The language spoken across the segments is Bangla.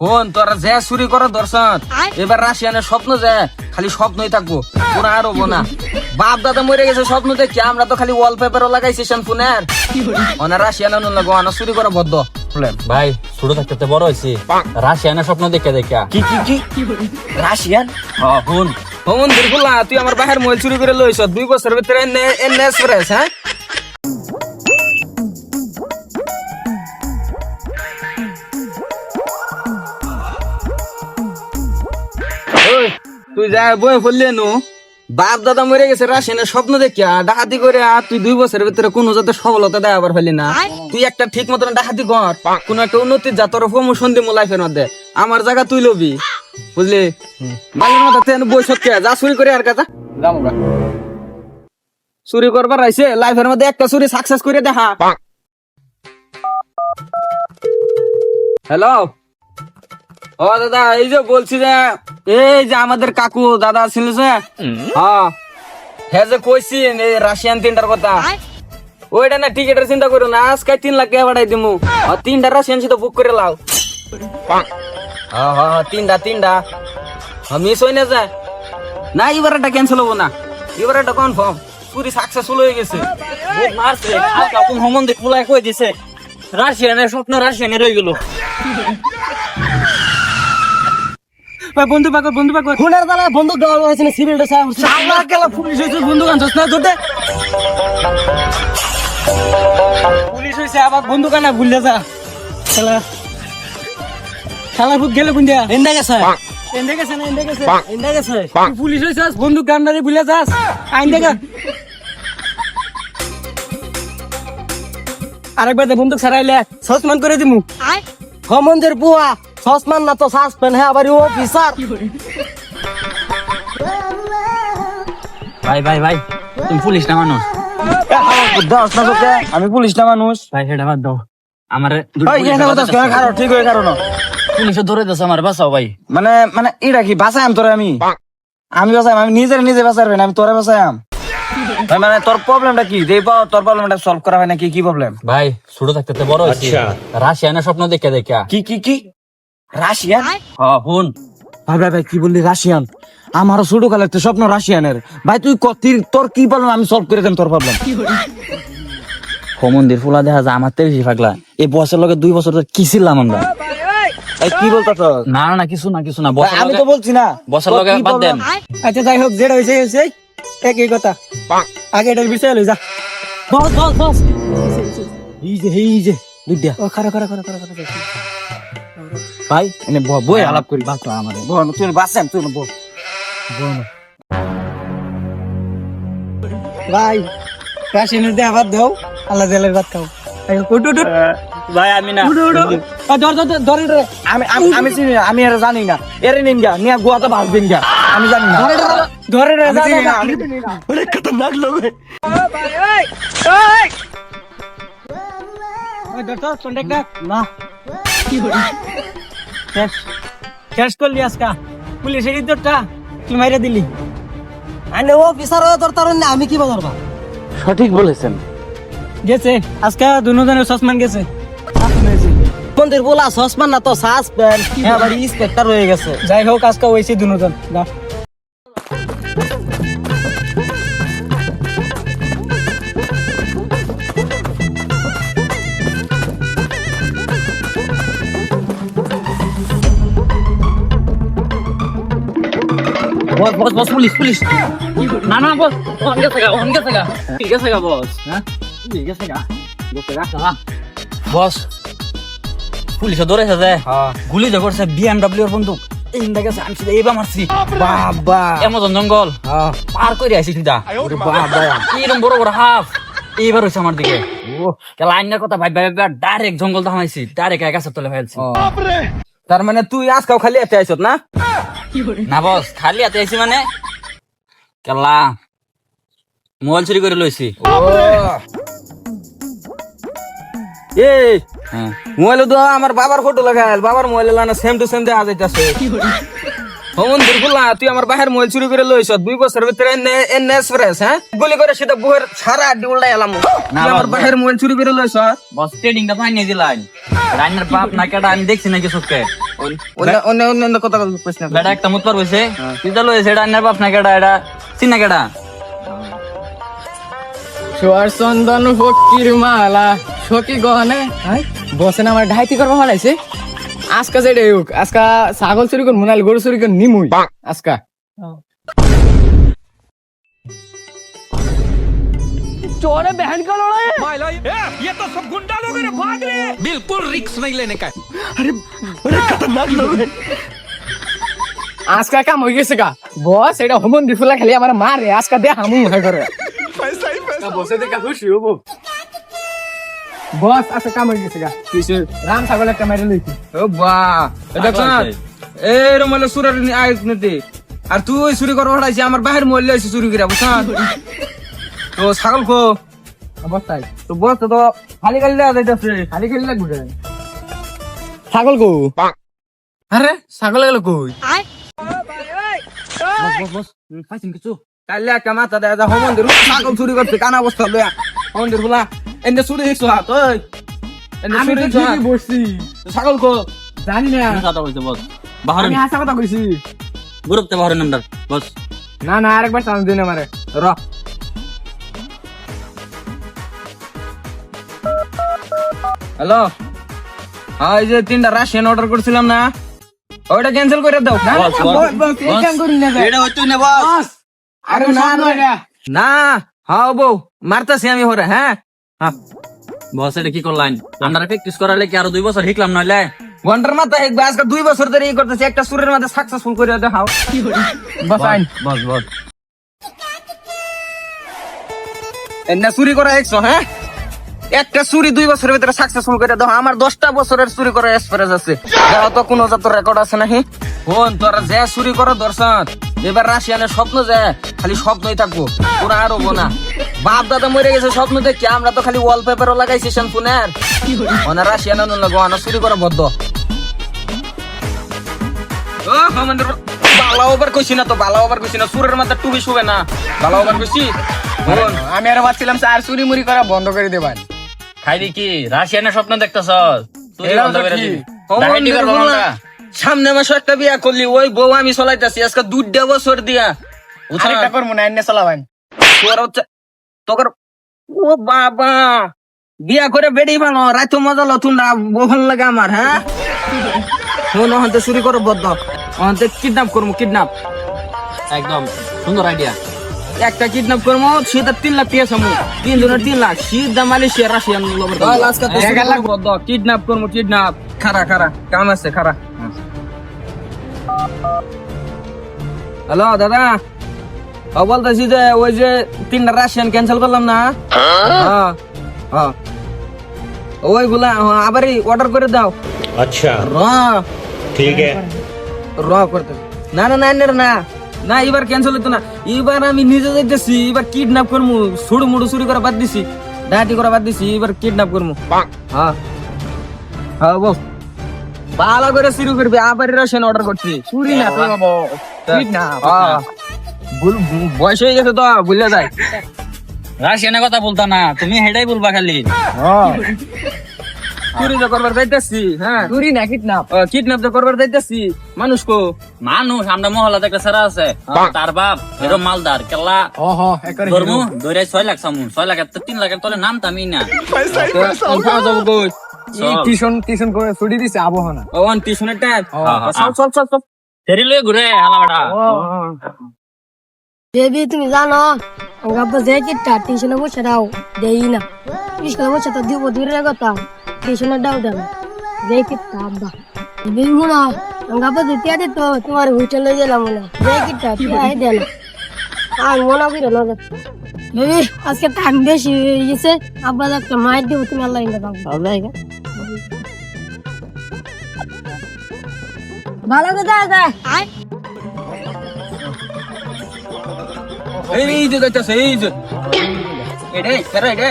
কোন তোরা যে চুরি করো দর্শন এবার রাশিয়ানের স্বপ্ন যে খালি স্বপ্নই থাকবো পুরা আর হবো না। বাপ দাদা মরে গেছে স্বপ্ন দেখি, আমরা তো খালি ওয়ালপেপারও লাগাইছি ফোনের ওনার রাশিয়ান লাগো আনা চুরি করা বদ্ধ ভাই ছোট থাকতে বড় হয়েছি রাশিয়ানের স্বপ্ন দেখে দেখা কি কি কি রাশিয়ান হুন হমন দুর্গুলা তুই আমার বাহের মোবাইল চুরি করে লইছ 2 বছরের ভিতরে এক্সপ্রেস হ্যাঁ ওই, তুই যা বই বললি নু বাপ দাদা মরে গেছে রাশিয়ানের স্বপ্ন দেখিয়া ডাকাতি করে তুই 2 বছরের ভিতরে কোনো যাতে সফলতা দেয় আবার ফেলি না। তুই একটা ঠিক মতন ডাকাতি কর, কোন একটা উন্নতির যা তোর প্রমোশন দিমু লাইফের মধ্যে আমার জায়গা তুই লবি বুঝলি। বাংলার মধ্যে বই সত্যি যা চুরি করে আর কাজা চুরি করবার আইছে লাইফের মধ্যে একটা চুরি সাকসেস করে দেখা। হ্যালো ও দাদা, এই যে বলছি যে এই যে আমাদের কাকু দাদা ছিল যে হ্যাঁ যে কইছি এই রাশিয়ান 3টার কথা ওইটা না টিকেটের চিন্তা করো না, আজকে 3 লাখ টাকা পাঠাই দিমু 3টা রাশিয়ান সাথে বুক করে লাও। হ্যাঁ হ্যাঁ 3টা মিস হই না যায় না, এবার এটা ক্যান্সেল হবো না, এবার এটা কনফার্ম পুরি সাকসেসফুল হয়ে গেছে। মারছে কাকু সম্বন্ধে খোলা কই দিছে রাশিয়ানের স্বপ্ন রাশিয়ানের হয়ে গেল। বন্ধু পাকর খুনের দালা বন্দুক দেওয়া হয়েছে না সিভিলটা শালা গেল পুলিশ হইছে বন্ধু আনছস না ধরতে পুলিশ হইছে আবার বন্ধু কানা ভুলে যা শালা শালা খুব গেল কোন দিয়া এন্ডা গেছে এন্ডে গেছে না এন্ডা গেছে তুই পুলিশ হইছস বন্ধু গান্ডারে ভুলে যাস আইন দেখা আরেকবার দে বন্দুক ছাড়াইলে সসমান করে দিমু হমন্দের বুয়া সসমান না তো সাসপেন্ড হ্যাঁ আবার অফিসার ভাই ভাই ভাই তুমি পুলিশ না মানুষ আমি পুলিশ না মানুষ ভাই সেটা বাদ দাও আমার ঠিক হয়ে কারণ পুলিশে ধরে দিয়েছে আমার বাঁচাও ভাই। মানে মানে এটা কি বাঁচাইম তোরে আমি বাঁচাইম আমি নিজে বাঁচাইবেন আমি তোরে বাঁচাইম ভাই। মানে তোর প্রবলেমটা কি দেই পাও, তোর প্রবলেমটা সলভ করা হয় না কি প্রবলেম? ভাই ছোট থাকতে বড় হয়েছি রাশিয়ানের স্বপ্ন দেখে দেখা কি রাশিয়ান হুন ভাই ভাই ভাই কি বললি রাশিয়ান? আমারও ছোট কালে একটা স্বপ্ন রাশিয়ানের ভাই, তুই তোর কি প্রবলেম আমি সলভ করে দেন তোর প্রবলেম। মন্দির ফুলা দেখা যায় আমার বেশি পাগলা এই বছর লগে 2 বছর ধরে কি ছিলাম আমরা। এই কি বলতাছ? না না কিছু না আমি তো বলছি না বছর লগে বাদ দেন। আচ্ছা যাই হোক যেটা হয়েছে একই কথা আগে এটার বিষয় লই যা বস এই যে দুইটা ও খারা ভাই এনে বই আলাপ করি বাতো আমারে তুই বাঁচাম তুই ভাই রাশিয়ানের দিয়ে আবার দাও আল্লাহ জেলের ভাত খাও উঠ ভাই আমি না ধরে আমি চিনি না, আমি আর জানি না এরে নিন গা নিয়া গোয়াতে ভাসবেন গা আমি জানি না ধরে আমি চিনি না, আমি অনেক খতরনাক লোক না শেষ করলি আজকা পুলিশের ইজ্জতটা তুই মাইরে দিলি আইনে ও বিচার তোর তরুণ না আমি কি বলবা সঠিক বলেছেন। গেছে আজকে দুজনের সসমান গেছে মন্দির বলা সসমান না তো সাসপেন্ড হ্যাঁ আবার ইন্সপেক্টর হয়ে গেছে যাই হোক আজকে হইছে দুজন যা বস পুলিশ না বস অন গেছে গা ঠিক আছে গা বস হ্যাঁ ঠিক আছে গা বস পুলিশে ধরেছে যে গুলি যে করছে BMW এর বন্দুক এইটা গেছে আমি সিধা এইবার মারছি বাবা এমন জঙ্গল পার করে আইছি সিধা বাবা এরকম বড় হাফ এইবার হইছে আমার দিকে লাইনের কথা ভাই ডাইরেক্ট জঙ্গল থামাইছি ডাইরেক্ট গাছের তলে ফেলছি। তার মানে তুই আজকাও খালি এতে আইছত না? না বস খালি হাতে আইছি মানে কেলা মোবাইল চুরি করে লইছি। এই হ্যাঁ মোবাইল তো আমার বাবার ফটো লাগাইল, বাবার মোবাইল লানা সেম টু সেম দেখা যাইতাছে। মন্দির গুলা তুই আমার বাহির মোবাইল চুরি করে লইছ 2 বছরের ভিতরে এনএস ফ্রেশ হ্যাঁ গুলি করে সেটা বুহের সারা আড্ডি উল্টাই এলাম তুই আমার বাহির মোবাইল চুরি করে লইছ বস ট্রেডিংটা ফাইন দিলাম রাইনার বাপ না কেডা আমি দেখছি নাকি সত্যি অন্য কথা কইছ না বেটা একটা মুতবার বসে তুই তো লইছে রাইনার বাপ না কেডা এটা চিনা কেডা সোয়ার চন্দন ফকির মালা সখী গহনে বসে না আমার ঢাইতি করবা ফলাইছে আজকা যেটা হোক আজকা ছাগল চুরি করে মুনাল গরু চুরি করে নিমুই আজকা চোরে बहन का लड़ा है ये तो सब गुंडा लोग भाग रहे हैं बिल्कुल रिक्स नहीं लेने का আজকা কাম হয়ে গেছে গা বস এটা হোমন দিফুলা খালি আমার মারে আজকা দে হামু হয়ে করে বসে দেখা খুশি হবো বস আজকা কাম হয়ে গেছে গা কিছু রাম ছাগল একটা মেরে লইছি ও বাহ দেখ না এই রমলে সুরের আয় নিতে আর তুই চুরি করে হড়াইছি আমার বাহির মোবাইল লইছি চুরি করে বুঝছ তো ছাগল কো অবস্থায় তো বস তো খালি খালি দেয়া যাইতাছে খালি খালি লাগবে ছাগল গো আরে ছাগল গেল কই বস ফাইছিন কিছু কালে একটা মাথা দেয়া যা মন্দির ছাগল চুরি করতে কানা অবস্থা লয়া মন্দির গুলা এনে চুরি দেখছো হাত ওই এনে আমি চুরি তো দেখছো ঠিকই বসছি ছাগল কো জানি না কি কথা কইছে বস বাহার আমি হাসা কথা কইছি গ্রুপতে বাহার নাম্বার বস না না আরেকবার চান্স দিন আমারে র হ্যালো হ্যাঁ এই যে 3টা রাশিয়ান অর্ডার করছিলাম না ওইটা ক্যান্সেল করে দাও এটা হইতো না বস আরে না না না হ্যাঁ বউ মারতাছি আমি হরে হ্যাঁ হ্যাঁ বস এটা কি করলাম আন্ডার প্র্যাকটিস করালে কি আরো 2 বছর শিখলাম নইলে ঘন্টার মাথায় একবার আজকে 2 বছর ধরে এই করতেছি একটা সুরের মাথায় সাকসেসফুল করে দেখাও বস আইন বস বস এনে চুরি করা 100 হ্যাঁ একটা চুরি 2 বছরের ভিতরে সাকসেসফুল করে দাও আমার 10টা বছরের চুরি করার এক্সপেরিয়েন্স আছে যাও তো কোনো জাতের রেকর্ড আছে নাকি কোন তোরা যে চুরি করো দর্শন এবার রাশিয়ানের স্বপ্ন যে খালি স্বপ্নই থাকবো পুরো আর হবো না বাপ দাদা মরে গেছে স্বপ্ন দেখি আমরা তো খালি ওয়ালপেপারও লাগাইছি শ্যাম্পুনের ওনা রাশিয়ান লাগো আনা চুরি করা বদ্ধ ও আমাদের বালা ওভার কইছি না তো বালা ওভার কইছি না সুরের মাথা টুবি শুবে না বালা ওভার কইছি কোন আমি আর ভাবছিলাম স্যার চুরি মুড়ি করা বন্ধ করে দেবেন খাইবি কি রাশিয়ানের স্বপ্ন দেখতেছ তুই এরাও বন্ধ তো করে কি? দিবি ও ডাকাতি করবো মন্দির আমরা সামনে মাসে একটা বিয়া করলি ওই বউ আমি চলাইতেছি আজকে 2 বছর দিয়া আরেকটা করবো না এনে চালাবেন তোর হচ্ছে তোর ও বাবা বিয়া করে বেড়ি ভালো রাত মজা লো তুই বহুল লাগে আমার হ্যাঁ মনে হতে চুরি করো বদ্ধ হতে কিডন্যাপ করবো কিডন্যাপ একদম সুন্দর আইডিয়া একটা কিডন্যাপ করবো সেটা 3 লাখ টাকা সামু 3 জনের 3 লাখ সিদ্ধা মালয়েশিয়া রাশিয়ান বদ্ধ কিডন্যাপ করবো কিডন্যাপ খারা খারা কাম আছে খারা হ্যালো দাদা ও বলতেছি যে ওই যে 3টা রাশিয়ান ক্যান্সেল করলাম না হ্যাঁ হ্যাঁ ওইগুলা আবারই অর্ডার করে দাও अच्छा র ठीक है র করতে না না না না না এবার ক্যান্সেল হতো না এবার আমি নিজে যাইতেছি এবার কিডন্যাপ করবো ছুড়ু মুড়ু চুরি করা বাদ দিছি ডাটি করা বাদ দিছি এবার কিডন্যাপ করবো হ্যাঁ হ্যাঁ বল ভালো করে শুরু করবি আবার রাশিয়ান অর্ডার করছি চুরি না তো বাবা বয়স হয়ে গেছে তো বুঝলে যায় রাশিয়ানের কথা বলতা না তুমি হেডাই বলবা খালি চুরি তো করবার যাইতেছি হ্যাঁ চুরি না কিডন্যাপ কিডন্যাপ তো করবার যাইতেছি মানুষ কো মানুষ আমরা মহল্লাতে একটা সারা আছে তার বাপ এরকম মালদার কেলা ও হ একবারে ধর্ম দৌড়াই 6 লাখ সামুন 6 লাখ 3 লাখের তলে নাম তামি না টিউশন করে ছুটি দিছে আবহাওয়া ওয়ান টিউশনের টাইম হ্যাঁ। চল চল চল ফেরি লয়ে ঘুরে হালা বেটা বেবি তুমি জানো আমার আব্বা যে কিটা টিউশনে বসে দাও দেই না স্কুলে বসে তো দিব দূরে কথা টিউশনে দাও দেন যে কিটা আব্বা বেবি মনে আমার আব্বা দিতে দিত তোমার হোটেলে গেলাম মনে যে কিটা তাই দেন আর মনে করি না বেবি আজকে টাইম বেশি হয়ে গেছে আব্বা একটা মাইর দিব তুমি আল্লাহ ইন্দা দাও ভালো কথা আছে এই যে যাইতেছে এই যে এডে করে এডে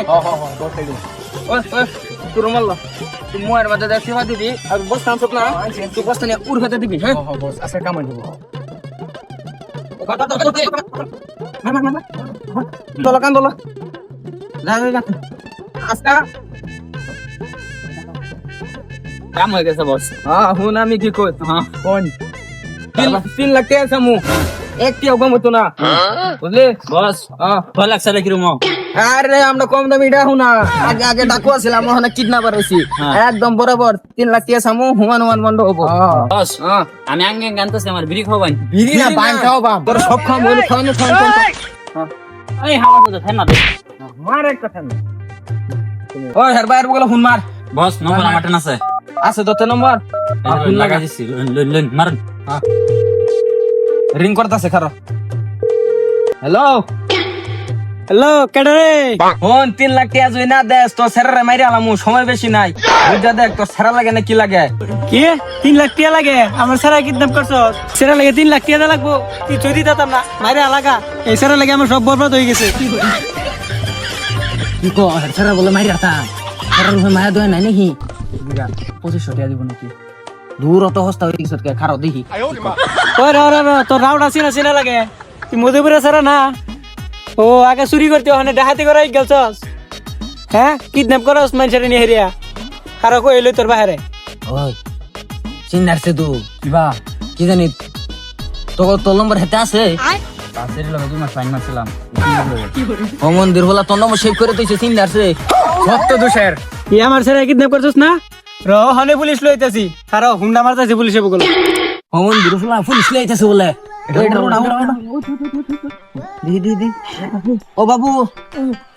ওই তুই রুমাল তুই মোয়ের মধ্যে দেখি দিবি আর বস কাম সব না তুই বস নিয়ে উড় খেতে দিবি হ্যাঁ বস আজকে কামাই দেবো তোলা কান তোলা যা যা যা আজকা কাম হয়ে গেছে বস হ্যাঁ হুন আমি কি কই হ্যাঁ কোন 3 লাখ টাকা সামু একটি অগম হতো না বুঝলি বস হ্যাঁ ভয় লাগছে নাকি রুম আরে আমরা কম দামি ডাকু না আগে আগে ডাকু আসলাম ওখানে কিডন্যাপার হইছি একদম বরাবর 3 লাখ টাকা সামু হুমান হুমান বন্ধ হবো বস হ্যাঁ আমি আঙ্গে গানতেছি আমার বিড়ি খাওয়াই বিড়ি না পান খাও বাম তোর সব খাম হইলো খাওয়ানো এই হাওয়া তো থাম না দে মার এক কথা না ওই হের বাইর বগলা হুন মার বস নম্বর আমার টেন আছে আছে তো নম্বর ফোন লাগা দিছি লন মারুন রিং করতেছে খারো হ্যালো হ্যালো কেডা রে ফোন 3 লাখ টাকা জই না দেস তো সেরারে মাইরা আলামু সময় বেশি নাই বুঝা দেখ তোর সেরা লাগে না কি লাগে কি 3 লাখ টাকা লাগে আমার সারা কিডন্যাপ করছ সেরা লাগে 3 লাখ টাকা লাগবো তুই যদি দিতাম না মাইরে আলাগা এই সারা লাগে আমার সব বরবাদ হয়ে গেছে কি কো সারা বলে মারি রাতা সারা রুমে মায়া দয় নাই নাকি 2500 টাকা দিব নাকি দূর অত হস্তা হয়ে গেছে খারাপ দেখি ওই রা রা তোর রাউড আসি না সিনা লাগে তুই মধুপুরে সারা না ও আগে চুরি করতে ওখানে ডাহাতি করাই গেলছস হ্যাঁ কিডন্যাপ করস মানুষের নিয়ে হেরিয়া কারো কইলো তোর বাহিরে ওই চিন্নারছে তো কিবা কি জানি তোর নম্বর হেতে আছে পাশের লগে তুমি ফাইন মারছিলাম ও মন্দির বলা তোর নম্বর সেভ করে তুইছে চিন্নারছে সত্য দোষের কি আমার ছেলে কিডন্যাপ করছস না র হনে পুলিশ লইতাছি কারো হুন্ডা মারতাছি পুলিশে বগল ও মন্দির বলা পুলিশ লাইতেছে বলে ও বাবু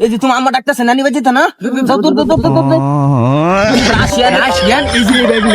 এই যে তুমি আমার ডাক্তার নানি বাজিতা না যাও তোর তোর তোর তোর রাশিয়ান রাশিয়ান ইজি বেবি